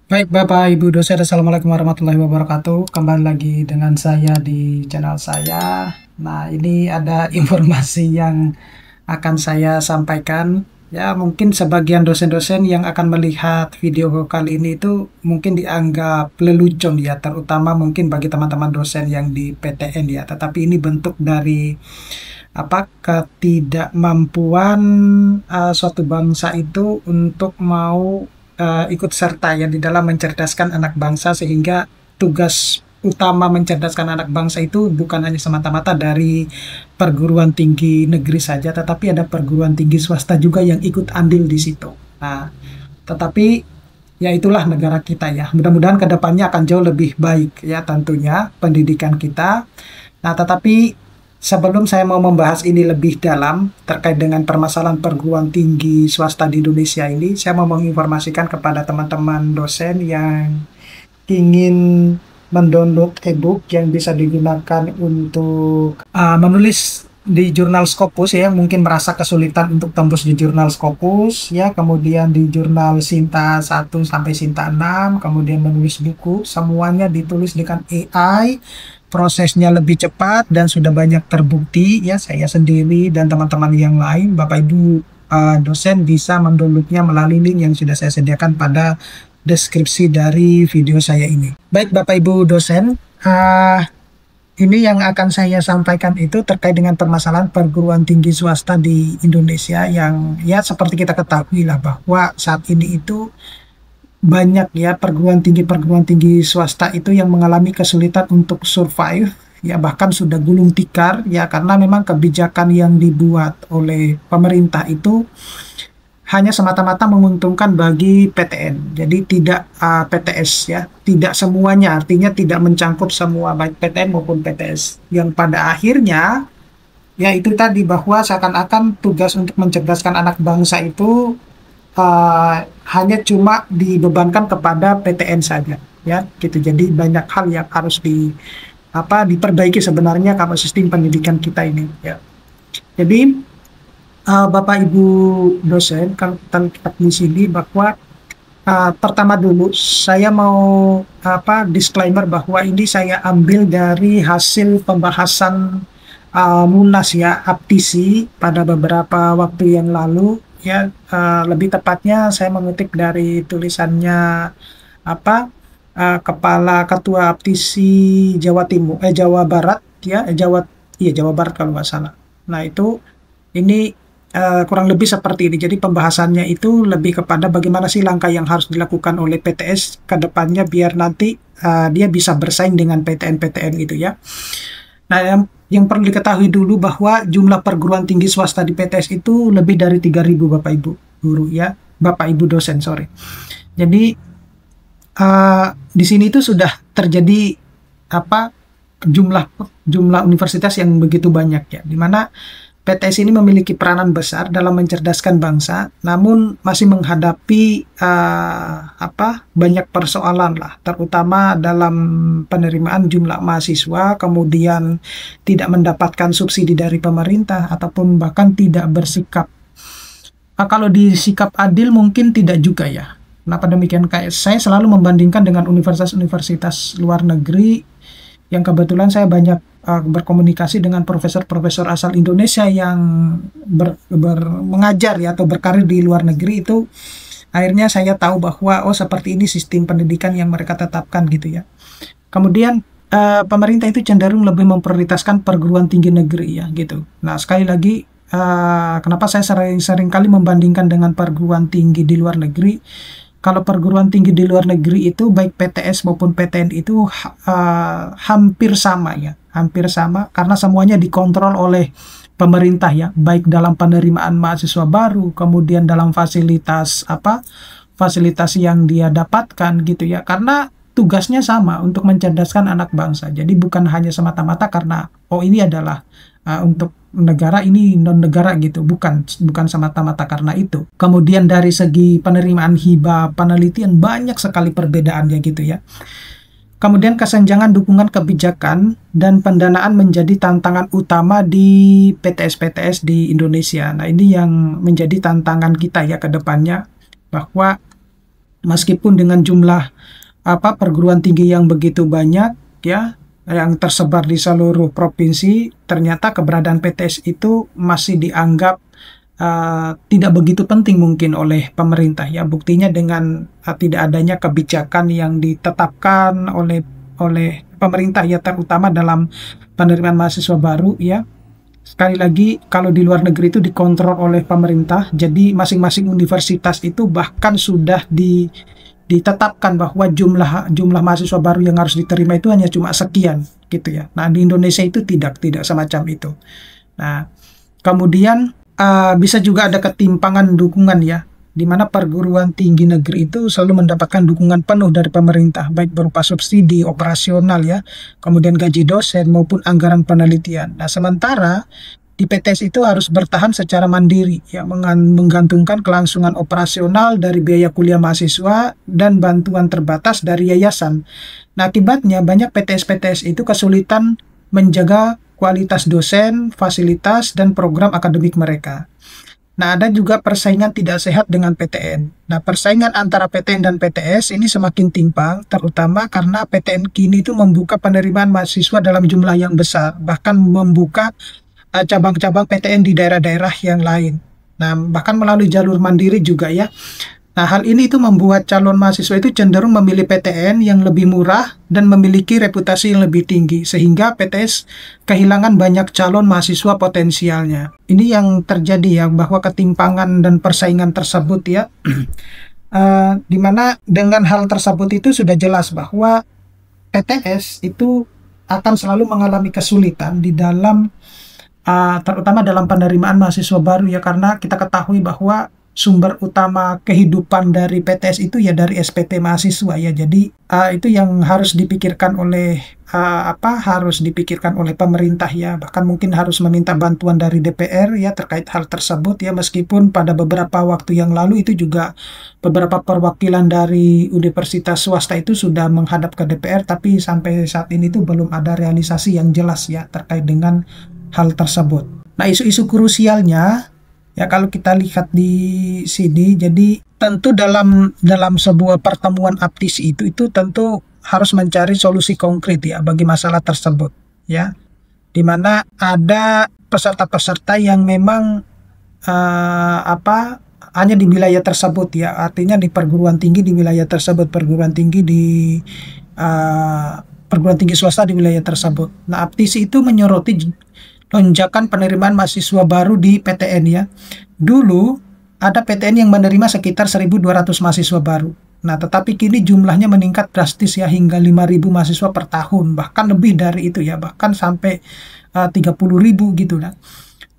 Baik, Bapak, Ibu dosen, Assalamualaikum warahmatullahi wabarakatuh. Kembali lagi dengan saya di channel saya. Nah, ini ada informasi yang akan saya sampaikan. Ya, mungkin sebagian dosen-dosen yang akan melihat video kali ini itu mungkin dianggap lelucon ya, terutama mungkin bagi teman-teman dosen yang di PTN ya. Tetapi ini bentuk dari ketidakmampuan suatu bangsa itu untuk mau ikut serta ya di dalam mencerdaskan anak bangsa, sehingga tugas utama mencerdaskan anak bangsa itu bukan hanya semata-mata dari perguruan tinggi negeri saja, tetapi ada perguruan tinggi swasta juga yang ikut andil di situ. Nah, tetapi ya itulah negara kita ya. Mudah-mudahan kedepannya akan jauh lebih baik ya tentunya pendidikan kita. Nah, tetapi sebelum saya mau membahas ini lebih dalam terkait dengan permasalahan perguruan tinggi swasta di Indonesia ini, saya mau menginformasikan kepada teman-teman dosen yang ingin mendownload e-book yang bisa digunakan untuk menulis di jurnal Scopus ya, mungkin merasa kesulitan untuk tembus di jurnal Scopus ya, kemudian di jurnal Sinta 1 sampai Sinta 6, kemudian menulis buku, semuanya ditulis dengan AI, prosesnya lebih cepat dan sudah banyak terbukti ya. Saya sendiri dan teman-teman yang lain, Bapak Ibu dosen bisa mendownloadnya melalui link yang sudah saya sediakan pada deskripsi dari video saya ini. Baik Bapak Ibu dosen, ini yang akan saya sampaikan itu terkait dengan permasalahan perguruan tinggi swasta di Indonesia yang ya seperti kita ketahui lah bahwa saat ini itu banyak ya perguruan tinggi swasta itu yang mengalami kesulitan untuk survive ya, bahkan sudah gulung tikar ya, karena memang kebijakan yang dibuat oleh pemerintah itu hanya semata-mata menguntungkan bagi PTN. Jadi tidak PTS ya, tidak semuanya, artinya tidak mencangkup semua baik PTN maupun PTS. Yang pada akhirnya ya itu tadi bahwa seakan-akan tugas untuk mencerdaskan anak bangsa itu hanya cuma dibebankan kepada PTN saja ya gitu. Jadi banyak hal yang harus diperbaiki sebenarnya kalau sistem pendidikan kita ini ya. Jadi Bapak Ibu dosen, kalau kita lihat di sini bahwa pertama dulu saya mau disclaimer bahwa ini saya ambil dari hasil pembahasan Munas ya, Aptisi pada beberapa waktu yang lalu ya. Lebih tepatnya saya mengutip dari tulisannya Kepala Ketua Aptisi Jawa Timur, Jawa Barat ya, Jawa Barat kalau nggak salah. Nah itu ini kurang lebih seperti ini. Jadi pembahasannya itu lebih kepada bagaimana sih langkah yang harus dilakukan oleh PTS ke depannya biar nanti dia bisa bersaing dengan PTN-PTN gitu ya. Nah, yang perlu diketahui dulu bahwa jumlah perguruan tinggi swasta di PTS itu lebih dari 3.000 Bapak Ibu guru ya, Bapak Ibu dosen, sorry. Jadi di sini itu sudah terjadi jumlah jumlah universitas yang begitu banyak ya, di mana PTS ini memiliki peranan besar dalam mencerdaskan bangsa, namun masih menghadapi banyak persoalan lah, terutama dalam penerimaan jumlah mahasiswa, kemudian tidak mendapatkan subsidi dari pemerintah ataupun bahkan tidak bersikap. Kalau disikap adil mungkin tidak juga ya. Kenapa demikian? Kayak saya selalu membandingkan dengan universitas-universitas luar negeri yang kebetulan saya banyak berkomunikasi dengan profesor-profesor asal Indonesia yang mengajar ya atau berkarir di luar negeri itu, akhirnya saya tahu bahwa oh seperti ini sistem pendidikan yang mereka tetapkan gitu ya. Kemudian pemerintah itu cenderung lebih memprioritaskan perguruan tinggi negeri ya gitu. Nah sekali lagi kenapa saya sering kali membandingkan dengan perguruan tinggi di luar negeri. Kalau perguruan tinggi di luar negeri itu baik PTS maupun PTN itu hampir sama ya, hampir sama karena semuanya dikontrol oleh pemerintah ya, baik dalam penerimaan mahasiswa baru, kemudian dalam fasilitas yang dia dapatkan gitu ya, karena tugasnya sama untuk mencerdaskan anak bangsa. Jadi bukan hanya semata-mata karena oh ini adalah untuk negara, ini non negara gitu, bukan semata-mata karena itu. Kemudian dari segi penerimaan hibah penelitian banyak sekali perbedaannya gitu ya. Kemudian kesenjangan dukungan kebijakan dan pendanaan menjadi tantangan utama di PTS-PTS di Indonesia. Nah ini yang menjadi tantangan kita ya ke depannya, bahwa Meskipun dengan jumlah perguruan tinggi yang begitu banyak ya, yang tersebar di seluruh provinsi, ternyata keberadaan PTS itu masih dianggap tidak begitu penting mungkin oleh pemerintah ya. Buktinya dengan tidak adanya kebijakan yang ditetapkan oleh pemerintah ya, terutama dalam penerimaan mahasiswa baru ya. Sekali lagi, kalau di luar negeri itu dikontrol oleh pemerintah, jadi masing-masing universitas itu bahkan sudah ditetapkan bahwa jumlah mahasiswa baru yang harus diterima itu hanya cuma sekian gitu ya. Nah, di Indonesia itu tidak semacam itu. Nah, kemudian bisa juga ada ketimpangan dukungan ya, di mana perguruan tinggi negeri itu selalu mendapatkan dukungan penuh dari pemerintah, baik berupa subsidi operasional ya, kemudian gaji dosen maupun anggaran penelitian. Nah, sementara di PTS itu harus bertahan secara mandiri ya, menggantungkan kelangsungan operasional dari biaya kuliah mahasiswa dan bantuan terbatas dari yayasan. Nah, akibatnya banyak PTS-PTS itu kesulitan menjaga kualitas dosen, fasilitas, dan program akademik mereka. Nah, ada juga persaingan tidak sehat dengan PTN. Nah, persaingan antara PTN dan PTS ini semakin timpang, terutama karena PTN kini itu membuka penerimaan mahasiswa dalam jumlah yang besar, bahkan membuka cabang-cabang PTN di daerah-daerah yang lain. Nah, bahkan melalui jalur mandiri juga ya. Nah, hal ini itu membuat calon mahasiswa itu cenderung memilih PTN yang lebih murah dan memiliki reputasi yang lebih tinggi, sehingga PTS kehilangan banyak calon mahasiswa potensialnya. Ini yang terjadi ya, bahwa ketimpangan dan persaingan tersebut ya, dimana dengan hal tersebut itu sudah jelas bahwa PTS itu akan selalu mengalami kesulitan di dalam, terutama dalam penerimaan mahasiswa baru ya, karena kita ketahui bahwa sumber utama kehidupan dari PTS itu ya dari SPT mahasiswa ya. Jadi itu yang harus dipikirkan oleh harus dipikirkan oleh pemerintah ya. Bahkan mungkin harus meminta bantuan dari DPR ya terkait hal tersebut ya. Meskipun pada beberapa waktu yang lalu itu juga beberapa perwakilan dari universitas swasta itu sudah menghadap ke DPR, tapi sampai saat ini tuh belum ada realisasi yang jelas ya terkait dengan hal tersebut. Nah, isu-isu krusialnya ya, kalau kita lihat di sini, jadi tentu dalam sebuah pertemuan APTIS itu tentu harus mencari solusi konkret ya bagi masalah tersebut ya, dimana ada peserta-peserta yang memang hanya di wilayah tersebut ya, artinya di perguruan tinggi di wilayah tersebut, perguruan tinggi swasta di wilayah tersebut. Nah, APTIS itu menyoroti lonjakan penerimaan mahasiswa baru di PTN ya. Dulu ada PTN yang menerima sekitar 1.200 mahasiswa baru. Nah, tetapi kini jumlahnya meningkat drastis ya, hingga 5.000 mahasiswa per tahun, bahkan lebih dari itu ya, bahkan sampai 30.000 gitu lah.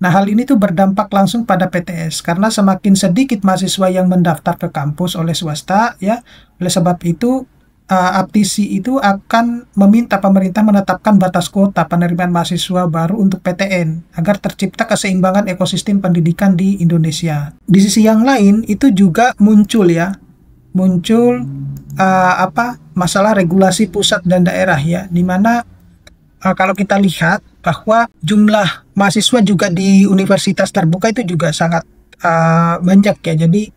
Nah, hal ini tuh berdampak langsung pada PTS karena semakin sedikit mahasiswa yang mendaftar ke kampus oleh swasta ya. Oleh sebab itu APTISI itu akan meminta pemerintah menetapkan batas kuota penerimaan mahasiswa baru untuk PTN agar tercipta keseimbangan ekosistem pendidikan di Indonesia. Di sisi yang lain itu juga muncul masalah regulasi pusat dan daerah ya, dimana kalau kita lihat bahwa jumlah mahasiswa juga di universitas terbuka itu juga sangat banyak ya. Jadi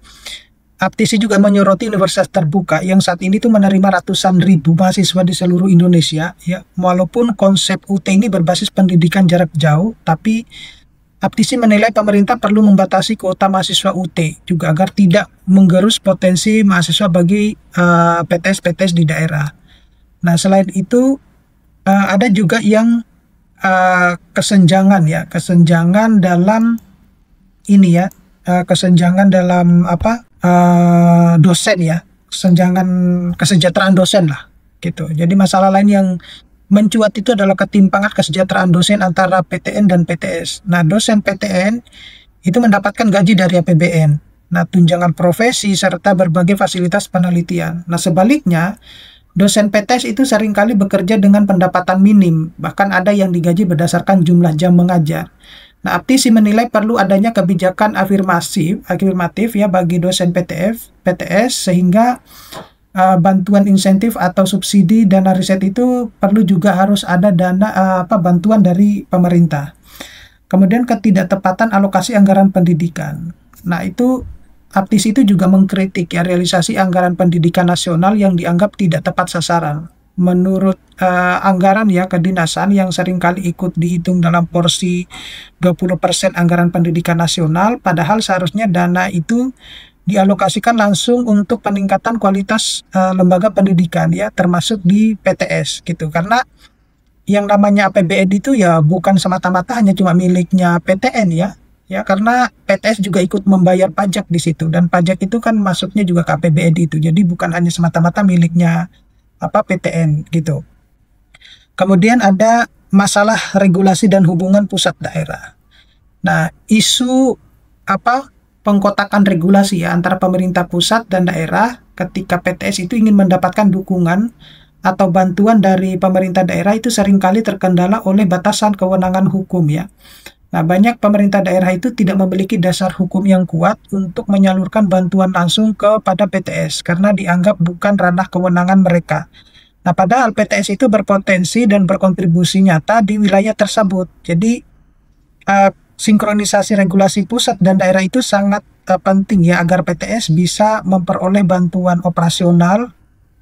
APTISI juga menyoroti universitas terbuka yang saat ini tuh menerima ratusan ribu mahasiswa di seluruh Indonesia ya. Walaupun konsep UT ini berbasis pendidikan jarak jauh, tapi APTISI menilai pemerintah perlu membatasi kuota mahasiswa UT juga agar tidak menggerus potensi mahasiswa bagi PTS-PTS di daerah. Nah, selain itu ada juga yang kesenjangan dalam ini ya, kesenjangan dalam dosen ya, kesenjangan kesejahteraan dosen lah gitu. Jadi masalah lain yang mencuat itu adalah ketimpangan kesejahteraan dosen antara PTN dan PTS. Nah, dosen PTN itu mendapatkan gaji dari APBN, nah tunjangan profesi serta berbagai fasilitas penelitian. Nah, sebaliknya dosen PTS itu seringkali bekerja dengan pendapatan minim, bahkan ada yang digaji berdasarkan jumlah jam mengajar. Nah, APTISI menilai perlu adanya kebijakan afirmatif ya bagi dosen PTS sehingga bantuan insentif atau subsidi dana riset itu perlu juga harus ada bantuan dari pemerintah. Kemudian ketidaktepatan alokasi anggaran pendidikan. Nah, itu Aptis itu juga mengkritik ya realisasi anggaran pendidikan nasional yang dianggap tidak tepat sasaran. Menurut anggaran ya kedinasan yang seringkali ikut dihitung dalam porsi 20% anggaran pendidikan nasional, padahal seharusnya dana itu dialokasikan langsung untuk peningkatan kualitas lembaga pendidikan ya, termasuk di PTS gitu. Karena yang namanya APBN itu ya bukan semata-mata hanya cuma miliknya PTN ya. Ya, karena PTS juga ikut membayar pajak di situ, dan pajak itu kan masuknya juga ke APBN itu. Jadi bukan hanya semata-mata miliknya PTN gitu. Kemudian ada masalah regulasi dan hubungan pusat daerah. Nah, isu pengkotakan regulasi ya antara pemerintah pusat dan daerah ketika PTS itu ingin mendapatkan dukungan atau bantuan dari pemerintah daerah itu seringkali terkendala oleh batasan kewenangan hukum ya. Nah, banyak pemerintah daerah itu tidak memiliki dasar hukum yang kuat untuk menyalurkan bantuan langsung kepada PTS karena dianggap bukan ranah kewenangan mereka. Nah, padahal PTS itu berpotensi dan berkontribusi nyata di wilayah tersebut. Jadi, sinkronisasi regulasi pusat dan daerah itu sangat penting ya agar PTS bisa memperoleh bantuan operasional,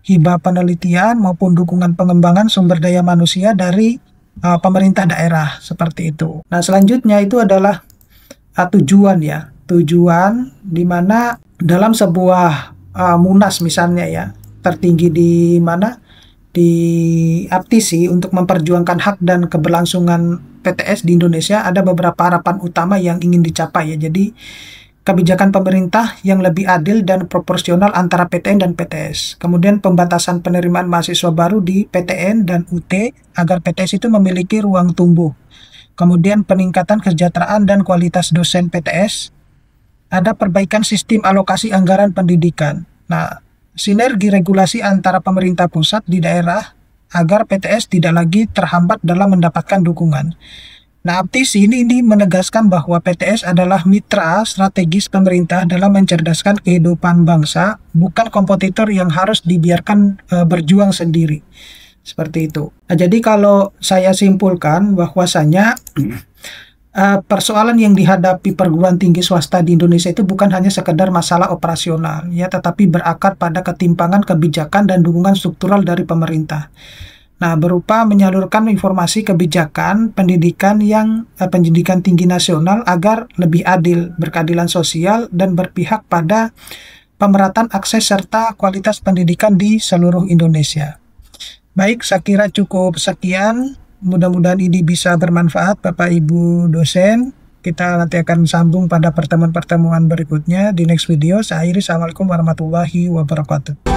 hibah penelitian maupun dukungan pengembangan sumber daya manusia dari pemerintah daerah seperti itu. Nah, selanjutnya itu adalah tujuan ya. Tujuan di mana dalam sebuah munas misalnya ya, tertinggi di mana? Di Aptisi untuk memperjuangkan hak dan keberlangsungan PTS di Indonesia ada beberapa harapan utama yang ingin dicapai ya. Jadi kebijakan pemerintah yang lebih adil dan proporsional antara PTN dan PTS. Kemudian pembatasan penerimaan mahasiswa baru di PTN dan UT agar PTS itu memiliki ruang tumbuh. Kemudian peningkatan kesejahteraan dan kualitas dosen PTS. Ada perbaikan sistem alokasi anggaran pendidikan. Nah, sinergi regulasi antara pemerintah pusat di daerah agar PTS tidak lagi terhambat dalam mendapatkan dukungan. Nah, Aptisi ini menegaskan bahwa PTS adalah mitra strategis pemerintah dalam mencerdaskan kehidupan bangsa, bukan kompetitor yang harus dibiarkan berjuang sendiri. Seperti itu. Nah, jadi kalau saya simpulkan bahwasanya persoalan yang dihadapi perguruan tinggi swasta di Indonesia itu bukan hanya sekedar masalah operasional, ya, tetapi berakar pada ketimpangan kebijakan dan dukungan struktural dari pemerintah. Nah, berupa menyalurkan informasi kebijakan pendidikan pendidikan tinggi nasional agar lebih adil, berkeadilan sosial, dan berpihak pada pemerataan akses serta kualitas pendidikan di seluruh Indonesia. Baik, saya kira cukup sekian. Mudah-mudahan ini bisa bermanfaat Bapak Ibu dosen. Kita nanti akan sambung pada pertemuan-pertemuan berikutnya di next video. Saya akhiri, Assalamualaikum warahmatullahi wabarakatuh.